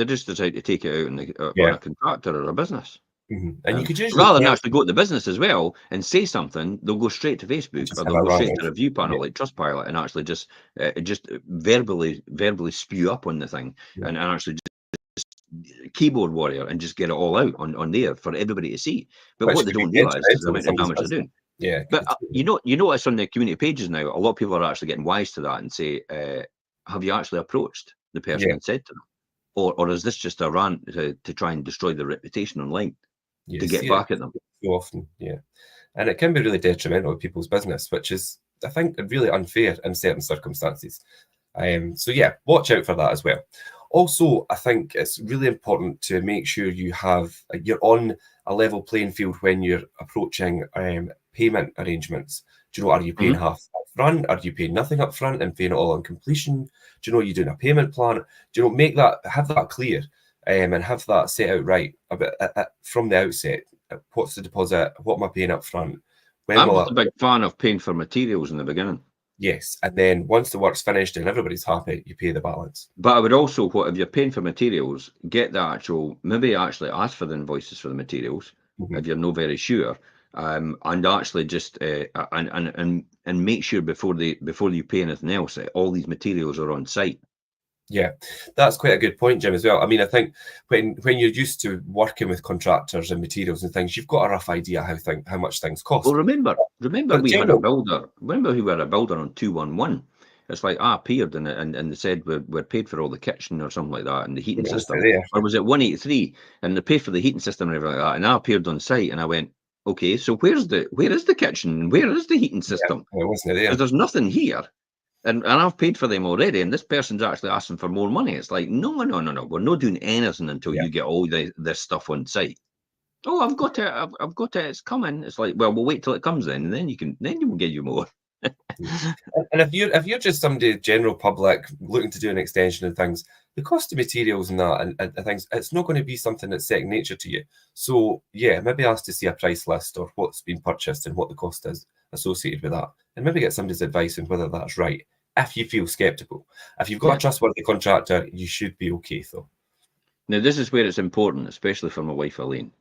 just decide to take it out on a contractor or a business. And you could usually rather than actually go to the business as well and say something, they'll go straight to Facebook or they'll go straight to a review panel like Trustpilot and actually just verbally spew up on the thing and actually just keyboard warrior and just get it all out on there for everybody to see. But what they don't realise is the amount of damage they're doing. Yeah, but you notice on the community pages now, a lot of people are actually getting wise to that and say, have you actually approached the person and said to them, or is this just a rant to try and destroy their reputation online to get back at them? So often, and it can be really detrimental to people's business, which is, I think, really unfair in certain circumstances. So watch out for that as well. Also, I think it's really important to make sure you're on a level playing field when you're approaching payment arrangements. Do you know, are you paying half up front? Are you paying nothing up front and paying it all on completion? Do you know, you're doing a payment plan? Do you know, have that clear and have that set out right from the outset. What's the deposit? What am I paying up front? I'm just a big fan of paying for materials in the beginning. Yes, and then once the work's finished and everybody's happy, you pay the balance. But I would also, if you're paying for materials, get the maybe actually ask for the invoices for the materials if you're not very sure, and actually just and make sure before you pay anything else that all these materials are on site. Yeah, that's quite a good point, Jim, as well. I mean, I think when you're used to working with contractors and materials and things, you've got a rough idea how much things cost. Well, remember we had a builder. Remember we had a builder on 211. It's like I appeared and they said we're paid for all the kitchen or something like that and the heating system. Or was it 183 and they paid for the heating system and everything like that? And I appeared on site and I went, okay, so where is the kitchen? Where is the heating system? Yeah, it wasn't there. Because there's nothing here. And I've paid for them already, and this person's actually asking for more money. It's like, no. We're not doing anything until you get all this stuff on site. Oh, I've got it. I've got it. It's coming. It's like, well, we'll wait till it comes then, and then you will get you more. And if you're just somebody general public looking to do an extension and things, the cost of materials and that and things, it's not going to be something that's second nature to you. So maybe ask to see a price list or what's been purchased and what the cost is associated with that, and maybe get somebody's advice on whether that's right. If you feel skeptical, if you've got a trustworthy contractor, you should be okay though. Now this is where it's important, especially for my wife Elaine.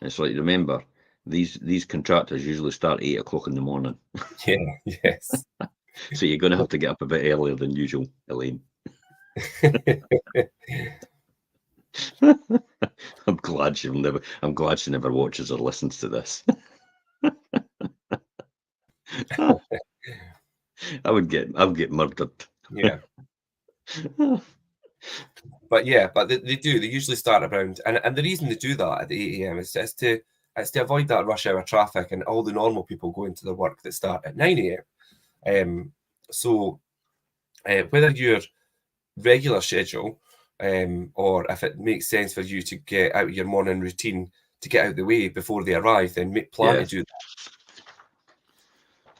It's like, remember, these contractors usually start 8 o'clock in the morning. Yeah, yes. So you're going to have to get up a bit earlier than usual, Elaine. I'm glad she never watches or listens to this. I would get murdered. Yeah. But they do. They usually start around, and the reason they do that at 8 a.m. is to avoid that rush hour traffic and all the normal people going to their work that start at 9 a.m. So whether your regular schedule or if it makes sense for you to get out your morning routine to get out the way before they arrive, then plan to do that.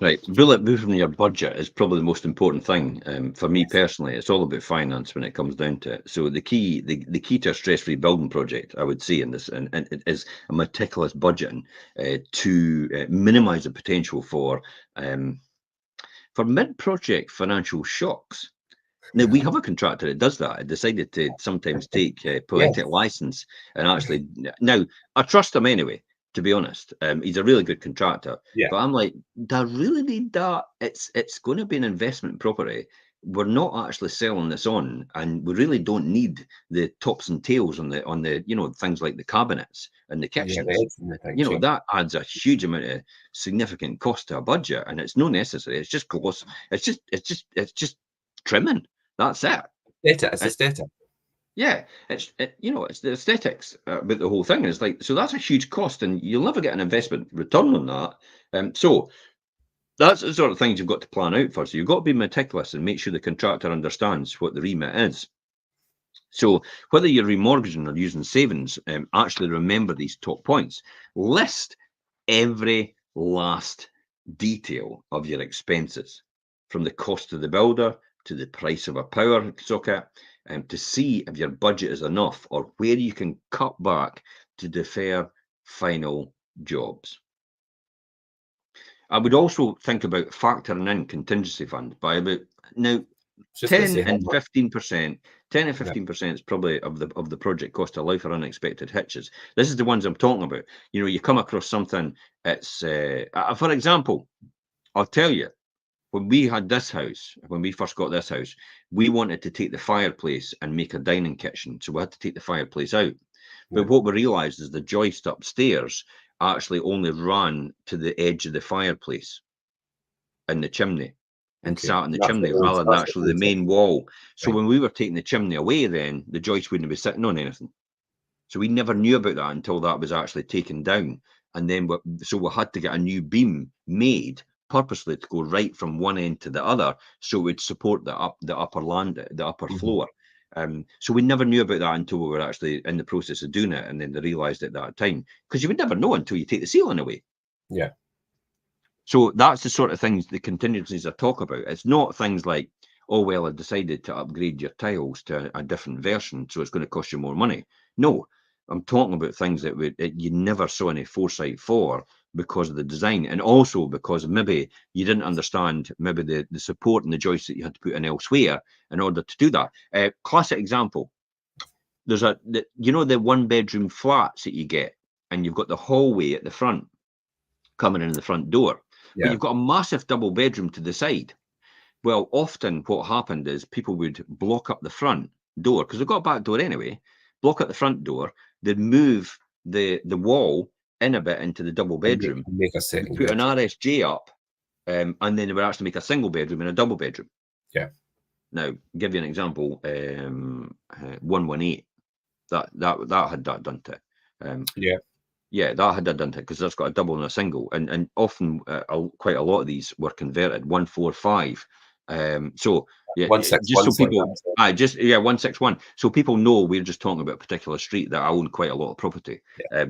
Right, bulletproofing your budget is probably the most important thing. For me personally, it's all about finance when it comes down to it. So the key to a stress-free building project, I would say, in this, and it is a meticulous budgeting to minimise the potential for mid-project financial shocks. Now, we have a contractor that does that. I decided to sometimes take poetic license and actually. Now, I trust him anyway, to be honest. He's a really good contractor. Yeah. But I'm like, do I really need that? It's going to be an investment property. We're not actually selling this on, and we really don't need the tops and tails on the things like the cabinets and the kitchens. That adds a huge amount of significant cost to a budget, and it's not necessary. It's just gloss. It's just trimming. That's it. It's aesthetic. Yeah, it's the aesthetics about the whole thing. It's like, so that's a huge cost, and you'll never get an investment return on that. So that's the sort of things you've got to plan out for. So you've got to be meticulous and make sure the contractor understands what the remit is. So whether you're remortgaging or using savings, actually remember these top points. List every last detail of your expenses, from the cost of the builder to the price of a power socket, to see if your budget is enough or where you can cut back to defer final jobs. I would also think about factoring in contingency fund by about now 10 and 15%. 10 and 15% is probably of the project cost to allow for unexpected hitches. This is the ones I'm talking about. You come across something. It's for example, I'll tell you, when we had this house, when we first got this house, we wanted to take the fireplace and make a dining kitchen, so we had to take the fireplace out. But what we realised is the joist upstairs actually only ran to the edge of the fireplace in the chimney and sat in the chimney rather than actually the main wall. So when we were taking the chimney away, then the joist wouldn't be sitting on anything. So we never knew about that until that was actually taken down. And then so we had to get a new beam made purposely to go right from one end to the other, so it would support the upper floor. So we never knew about that until we were actually in the process of doing it, and then they realised at that time, because you would never know until you take the ceiling away. Yeah. So that's the sort of things, the contingencies I talk about. It's not things like, oh, well, I decided to upgrade your tiles to a different version, so it's going to cost you more money. No, I'm talking about things that you never saw any foresight for because of the design, and also because maybe you didn't understand maybe the support and the joists that you had to put in elsewhere in order to do that. Classic example, there's the 1-bedroom flats that you get, and you've got the hallway at the front coming in the front door. But you've got a massive double bedroom to the side. Well, often what happened is people would block up the front door, because they've got a back door anyway, block up the front door, they'd move the wall in a bit into the double bedroom, make a second put an RSJ up, and then they would actually make a single bedroom and a double bedroom. Yeah. Now, give you an example, 118, that had that done to it. Yeah, that had that done to it, because that's got a double and a single, and often quite a lot of these were converted 145. So yeah, 161, just so people, 161. So people know we're just talking about a particular street that I own quite a lot of property.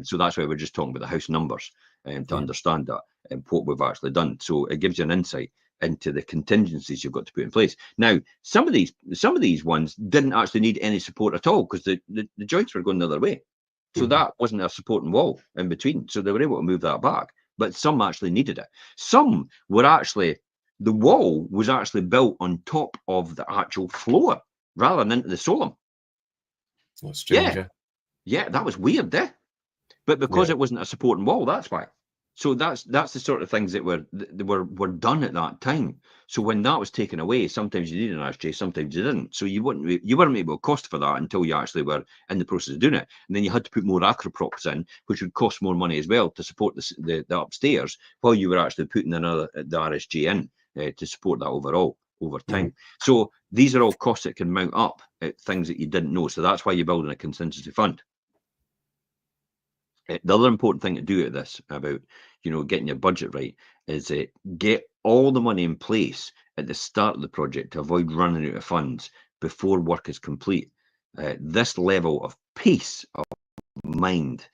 So that's why we're just talking about the house numbers to understand that and what we've actually done. So it gives you an insight into the contingencies you've got to put in place. Now, some of these ones didn't actually need any support at all, because the joints were going the other way. So that wasn't a supporting wall in between. So they were able to move that back. But some actually needed it. Some were actually, the wall was actually built on top of the actual floor rather than into the solum. That's strange. Yeah, that was weird, But because it wasn't a supporting wall, that's why. So that's the sort of things that were done at that time. So when that was taken away, sometimes you needed an RSJ, sometimes you didn't. So you weren't able to cost for that until you actually were in the process of doing it. And then you had to put more acroprops in, which would cost more money as well to support the upstairs, while you were actually putting the RSJ in to support that overall over time. So these are all costs that can mount up at things that you didn't know. So that's why you're building a contingency fund. The other important thing to do at this about, getting your budget right is get all the money in place at the start of the project to avoid running out of funds before work is complete. This level of peace of mind,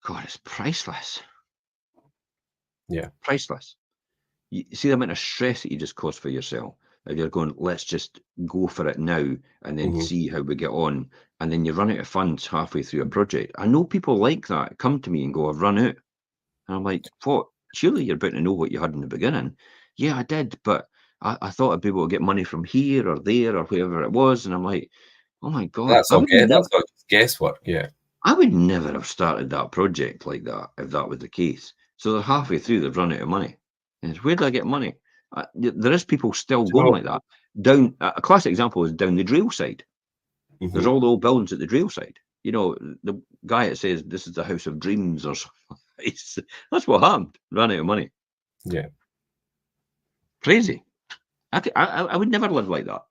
God, it's priceless. Yeah. Priceless. you see the amount of stress that you just cause for yourself. If you're going, let's just go for it now and then see how we get on, and then you run out of funds halfway through a project. I know people like that come to me and go, I've run out. And I'm like, what? Surely you're about to know what you had in the beginning. Yeah, I did, but I thought I'd be able to get money from here or there or wherever it was. And I'm like, oh my God, That's okay. That's not guesswork. Yeah. I would never have started that project like that if that was the case. So they're halfway through, they've run out of money. And where do I get money? There is people still going like that. Down a classic example is down the drill side. There's all the old buildings at the drill side. You know, the guy that says this is the house of dreams or something. That's what happened. Ran out of money. Yeah. Crazy. I would never live like that.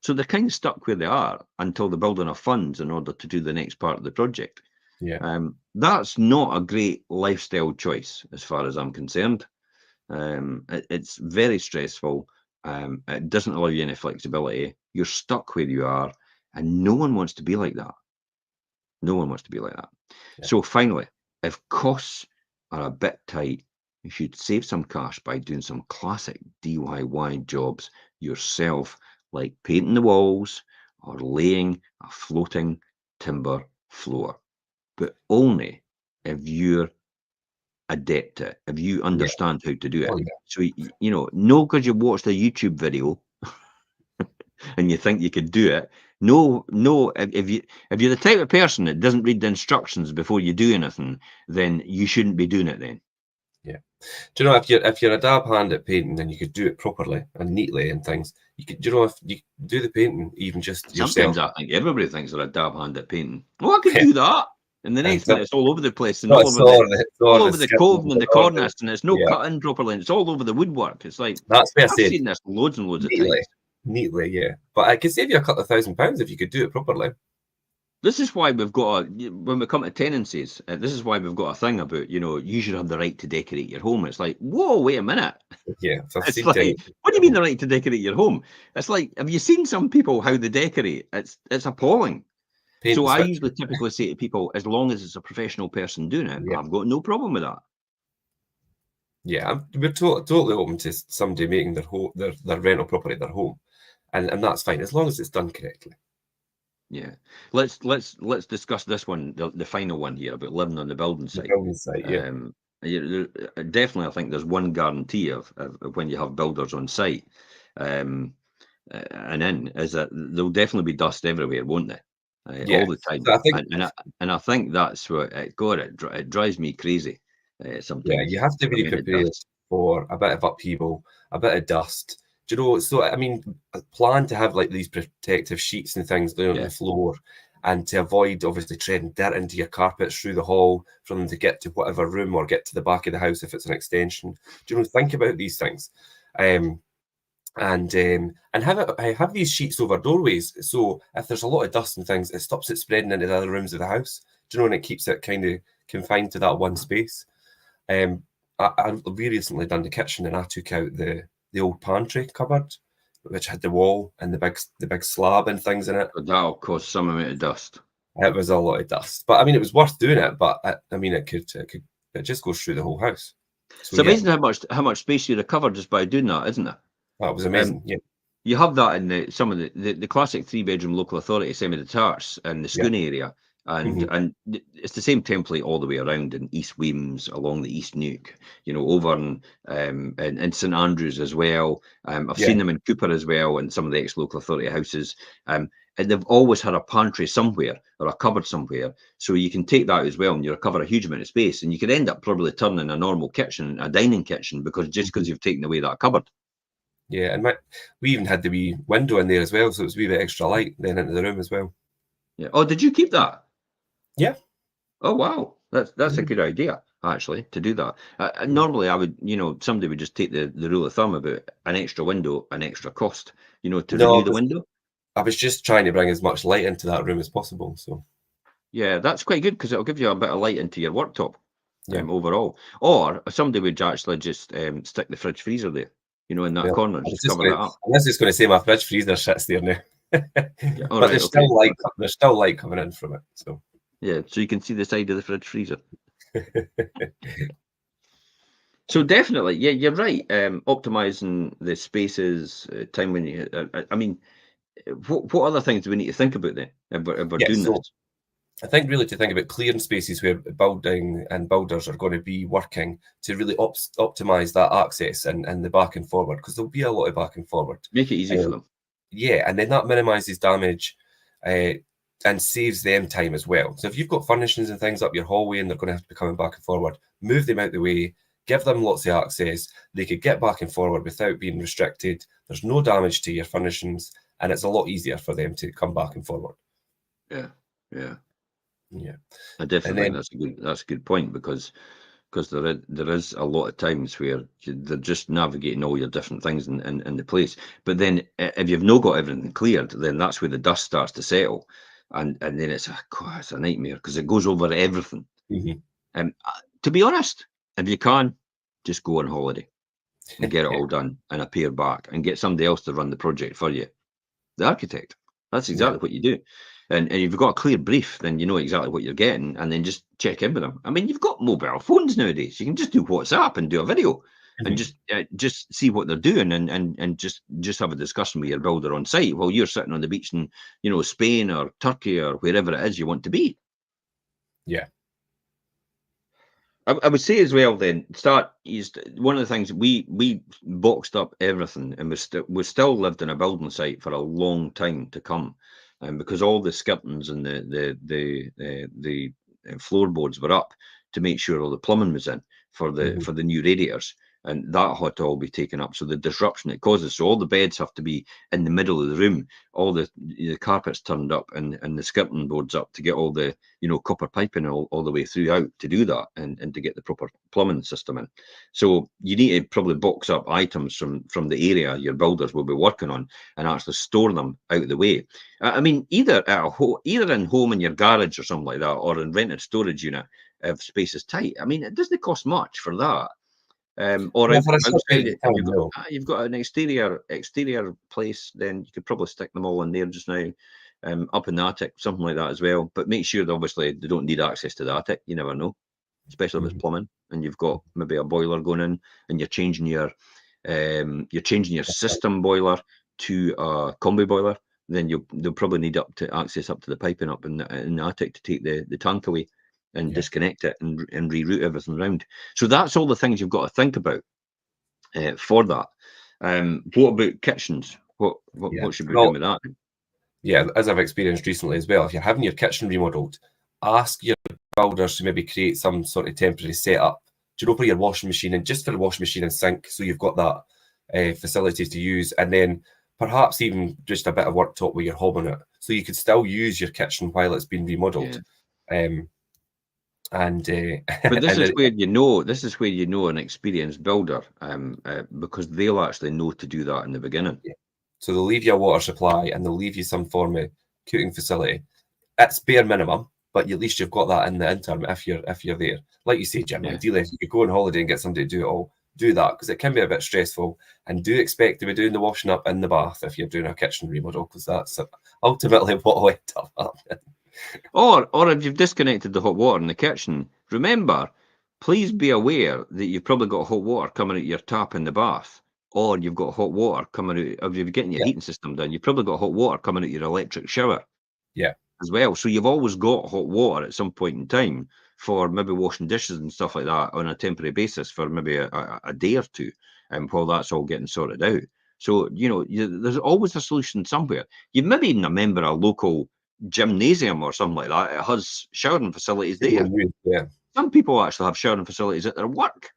So they're kind of stuck where they are until they're building enough funds in order to do the next part of the project. Yeah. That's not a great lifestyle choice as far as I'm concerned. It's very stressful. It doesn't allow you any flexibility. You're stuck where you are, and no one wants to be like that. No one wants to be like that. Yeah. So finally, if costs are a bit tight, you should save some cash by doing some classic DIY jobs yourself, like painting the walls or laying a floating timber floor, but only if you're adept at it, if you understand how to do it. Oh, yeah. So, you know, no because you watched a YouTube video and you think you could do it. No, if you're the type of person that doesn't read the instructions before you do anything, then you shouldn't be doing it then. Yeah. Do you know, if you're a dab hand at painting, then you could do it properly and neatly and things. You could, do you know, if you do the painting even just Sometimes yourself. I think everybody thinks they're a dab hand at painting. Oh, I could do that. And the next minute it's all over the place and all over the cove and the cornice, and it's no cut in properly, and it's all over the woodwork. It's like, that's where I've seen this loads and loads of times. Neatly, yeah. But I could save you a couple of £1,000 if you could do it properly. This is why we've got when we come to tenancies, this is why we've got a thing about, you know, you should have the right to decorate your home. It's like, whoa, wait a minute. Yeah. It's like, what do you mean the right to decorate your home? It's like, have you seen some people how they decorate? It's appalling. So I usually typically say to people, as long as it's a professional person doing it, I've got no problem with that. Yeah, we're totally open to somebody making their rental property their home, and that's fine as long as it's done correctly. Yeah, let's discuss this one, the final one here about living on the building site. Definitely, I think there's one guarantee of when you have builders on site, and in is that there'll definitely be dust everywhere, won't they? All the time. So I think that's what it drives me crazy. Sometimes. Yeah, you have to be prepared for a bit of upheaval, a bit of dust. Do you know? So I mean, plan to have like these protective sheets and things down on the floor, and to avoid obviously treading dirt into your carpets through the hall for them to get to whatever room or get to the back of the house if it's an extension. Do you know? Think about these things, and have these sheets over doorways. So if there's a lot of dust and things, it stops it spreading into the other rooms of the house. Do you know? And it keeps it kind of confined to that one space. We recently done the kitchen, and I took out the old pantry cupboard, which had the wall and the big slab and things in it. But that'll cause some amount of dust. It was a lot of dust, but I mean, it was worth doing it. But I mean, it just goes through the whole house. So it's amazing how much space you recover just by doing that, isn't it? That was amazing. Yeah. You have that in some of the classic 3-bedroom local authority semi-detached in the Scone area. And it's the same template all the way around in East Weems, along the East Nuke, you know, over in St Andrews as well. I've seen them in Cooper as well, in some of the ex-local authority houses. And they've always had a pantry somewhere or a cupboard somewhere. So you can take that as well and you recover a huge amount of space. And you could end up probably turning a normal kitchen, a dining kitchen, because you've taken away that cupboard. Yeah, and we even had the wee window in there as well, so it was a wee bit extra light then into the room as well. Yeah. Oh, did you keep that? Yeah. Oh wow, that's a good idea actually to do that. Normally, I would, you know, somebody would just take the rule of thumb about an extra window, an extra cost, you know, to renew the window. I was just trying to bring as much light into that room as possible. So yeah, that's quite good because it'll give you a bit of light into your worktop. Overall, or somebody would actually just stick the fridge freezer there, you know, in that corner, just cover that up. I was just going to say my fridge freezer sits there now. But there's still light coming in from it. So yeah, so you can see the side of the fridge freezer. So definitely, yeah, you're right. Optimizing the spaces, time when you. I mean, what other things do we need to think about then if we're Yeah, doing this? so I think really to think about clearing spaces where building and builders are going to be working to really optimize that access and the back and forward, because there'll be a lot of back and forward. Make it easy for them. Yeah, and then that minimizes damage and saves them time as well. So if you've got furnishings and things up your hallway and they're going to have to be coming back and forward, move them out the way, give them lots of access. They could get back and forward without being restricted. There's no damage to your furnishings, and it's a lot easier for them to come back and forward. Yeah, yeah. Yeah. I definitely And think that's a good point because there is a lot of times where they're just navigating all your different things in the place. But then if you've not got everything cleared, then that's where the dust starts to settle, and then it's a nightmare because it goes over everything. then, To be honest, if you can, just go on holiday and get it yeah, all done and appear back and get somebody else to run the project for you. The architect. That's yeah. exactly what you do. And if you've got a clear brief, then you know exactly what you're getting, and then just check in with them. I mean, you've got mobile phones nowadays. You can just do WhatsApp and do a video, and Mhm. just see what they're doing, and just have a discussion with your builder on site while you're sitting on the beach in Spain or Turkey or wherever it is you want to be. Yeah. I would say as well. Then start is one of the things we boxed up everything, and we still lived in a building site for a long time to come, and because all the skirtings and the floorboards were up to make sure all the plumbing was in for the Mhm. for the new radiators, and that had to all be taken up. So the disruption it causes, so all the beds have to be in the middle of the room, all the carpets turned up, and the skirting boards up to get all the copper piping all the way throughout to do that and to get the proper plumbing system in. So you need to probably box up items from the area your builders will be working on and actually store them out of the way. I mean, either either in home in your garage or something like that, or in rented storage unit if space is tight. I mean, it doesn't cost much for that. Or Well, for a short outside period it, of if time, no. you've got an exterior place, then you could probably stick them all in there just now, up in the attic, something like that as well. But make sure that obviously they don't need access to the attic. You never know, especially if it's Mhm. plumbing and you've got maybe a boiler going in and you're changing your system boiler to a combi boiler. Then they'll probably need access up to the piping up in the attic to take the tank away and Yeah. disconnect it and reroute everything around. So that's all the things you've got to think about for that. What about kitchens? What, what Yeah. what should we be doing Well, with that? yeah, as I've experienced recently as well, if you're having your kitchen remodeled, ask your builders to maybe create some sort of temporary setup. Do you know, for your washing machine and just for the washing machine and sink, so you've got that facility to use, and then perhaps even just a bit of worktop with your hob on it, so you could still use your kitchen while it's been Yeah. remodeled. Um, and But this and is then, where an experienced builder, because they'll actually know to do that in the beginning. yeah. So they'll leave you a water supply and they'll leave you some form of cooking facility. It's bare minimum, but at least you've got that in the interim if you're there. Like you say, Jim, Yeah. ideally if you could go on holiday and get somebody to do it all, do that, because it can be a bit stressful. And do expect to be doing the washing up in the bath if you're doing a kitchen remodel, because that's ultimately what will end up happening. Or if you've disconnected the hot water in the kitchen, remember, please be aware that you've probably got hot water coming out your tap in the bath, or you've got hot water coming out. If you're getting your Yeah, heating system done, you've probably got hot water coming out your electric shower yeah, as well. So you've always got hot water at some point in time for maybe washing dishes and stuff like that on a temporary basis for maybe a day or two, and while that's all getting sorted out. So there's always a solution somewhere. You maybe even remember a local gymnasium or something like that. It has showering facilities to go there. and use, yeah, Some people actually have showering facilities at their work.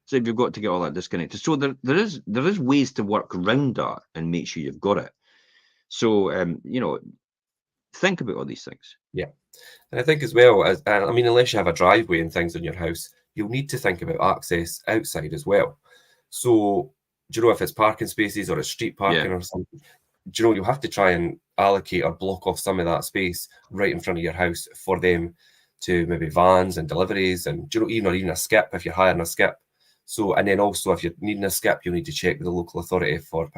So if you've got to get all that disconnected, so there is ways to work around that and make sure you've got it. So think about all these things. yeah. And I think as well as, I mean, unless you have a driveway and things in your house, you'll need to think about access outside as well. So, do you know, if it's parking spaces or it's street Yeah. parking or something, do you know, you'll have to try and allocate or block off some of that space right in front of your house for them to maybe vans and deliveries, and do you know, even a skip if you're hiring a skip. So, and then also if you're needing a skip, you'll need to check with the local authority for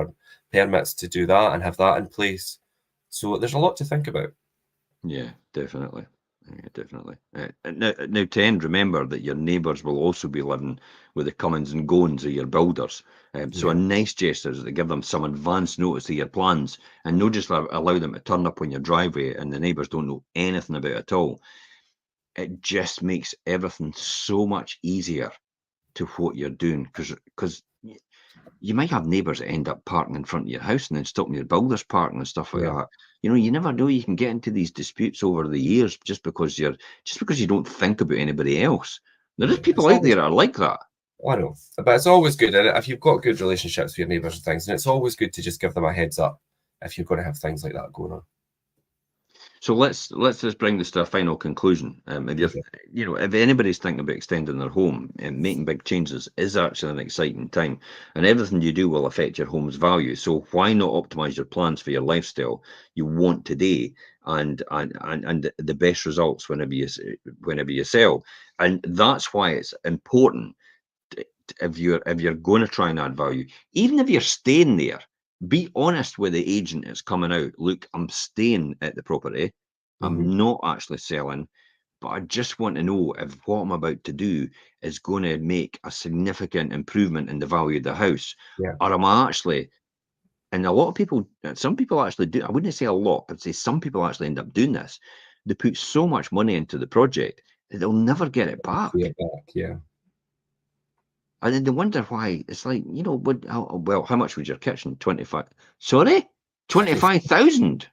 permits to do that and have that in place. So there's a lot to think about. Yeah, definitely. Yeah, definitely. Now, to end, remember that your neighbours will also be living with the comings and goings of your builders. So a Yeah. nice gesture is to give them some advance notice of your plans and not just allow them to turn up on your driveway and the neighbours don't know anything about it at all. It just makes everything so much easier to what you're doing because you might have neighbours that end up parking in front of your house and then stopping your builder's parking and stuff like Yeah. that. You know, you never know. You can get into these disputes over the years just because you don't think about anybody else. There is Yeah. people It's out there always, that are like that. I know, but it's always good. And if you've got good relationships with your neighbours and things, and it's always good to just give them a heads up if you're going to have things like that going on. So let's just bring this to a final conclusion. If you're, Okay. you know, if anybody's thinking about extending their home and making big changes is actually an exciting time, and everything you do will affect your home's value. So why not optimize your plans for your lifestyle you want today, and the best results whenever you sell, and that's why it's important if you're going to try and add value, even if you're staying there, be honest with the agent that's coming out. Look, I'm staying at the property. Mm-hmm. I'm not actually selling, but I just want to know if what I'm about to do is going to make a significant improvement in the value of the house, Yeah. or am I actually? And a lot of people, some people actually do. I wouldn't say a lot. I'd say some people actually end up doing this. They put so much money into the project that they'll never get it Yeah. back. Back. Yeah. And then they wonder why. It's like, how much was your kitchen? 25. Sorry? 25,000.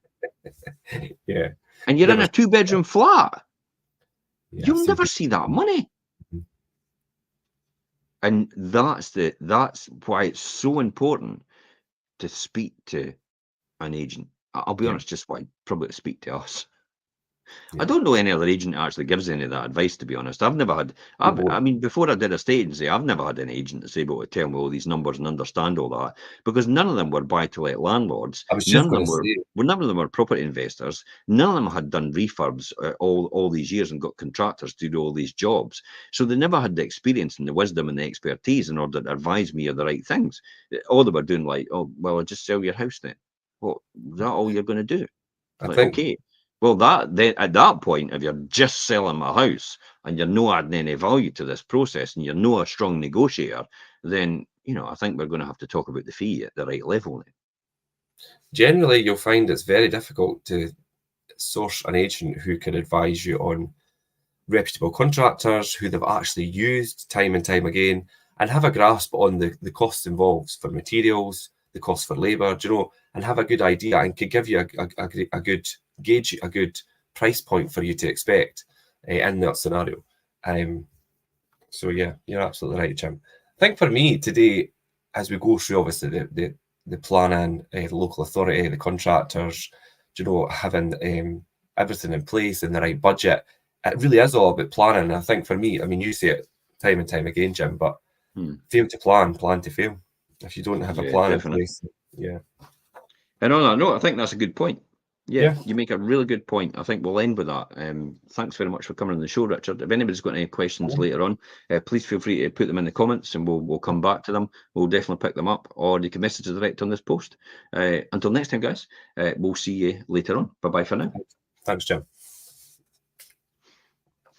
Yeah. And you're in Never. a 2-bedroom flat. Yeah. I've You'll seen never people. see that money. Mhm. And that's why it's so important to speak to an agent. I'll be Yeah. honest, just why probably to speak to us. I Yeah. don't know any other agent that actually gives any of that advice, to be honest. I've never had, You I won't. mean, before I did a state agency, I've never had an agent that's able to tell me all these numbers and understand all that, because none of them were buy-to-let landlords. I was just going to say. None of them were property investors. None of them had done refurbs all these years and got contractors to do all these jobs. So they never had the experience and the wisdom and the expertise in order to advise me of the right things. All they were doing, like, oh, well, I'll just sell your house then. Well, is that all you're going to do? I Like, think okay. Well, that then at that point, if you're just selling my house and you're not adding any value to this process and you're not a strong negotiator, then I think we're going to have to talk about the fee at the right level then. generally you'll find it's very difficult to source an agent who can advise you on reputable contractors who they've actually used time and time again and have a grasp on the costs involved for materials, the cost for labour, and have a good idea and could give you a good gauge, a good price point for you to expect in that scenario. So yeah, you're absolutely right, Jim. I think for me today, as we go through obviously the planning, the local authority, the contractors, having everything in place and the right budget, it really is all about planning. And I think for me, I mean, you say it time and time again, Jim, but fail to plan to fail. If you don't have a Yeah, plan in definitely. place, yeah. And on that note, I think that's a good point. Yeah, Yeah. you make a really good point. I think we'll end with that. Thanks very much for coming on the show, Richard. If anybody's got any questions later on, please feel free to put them in the comments and we'll come back to them. We'll definitely pick them up, or you can message us direct on this post. Until next time, guys, we'll see you later on. Bye-bye for now. Thanks, Jim.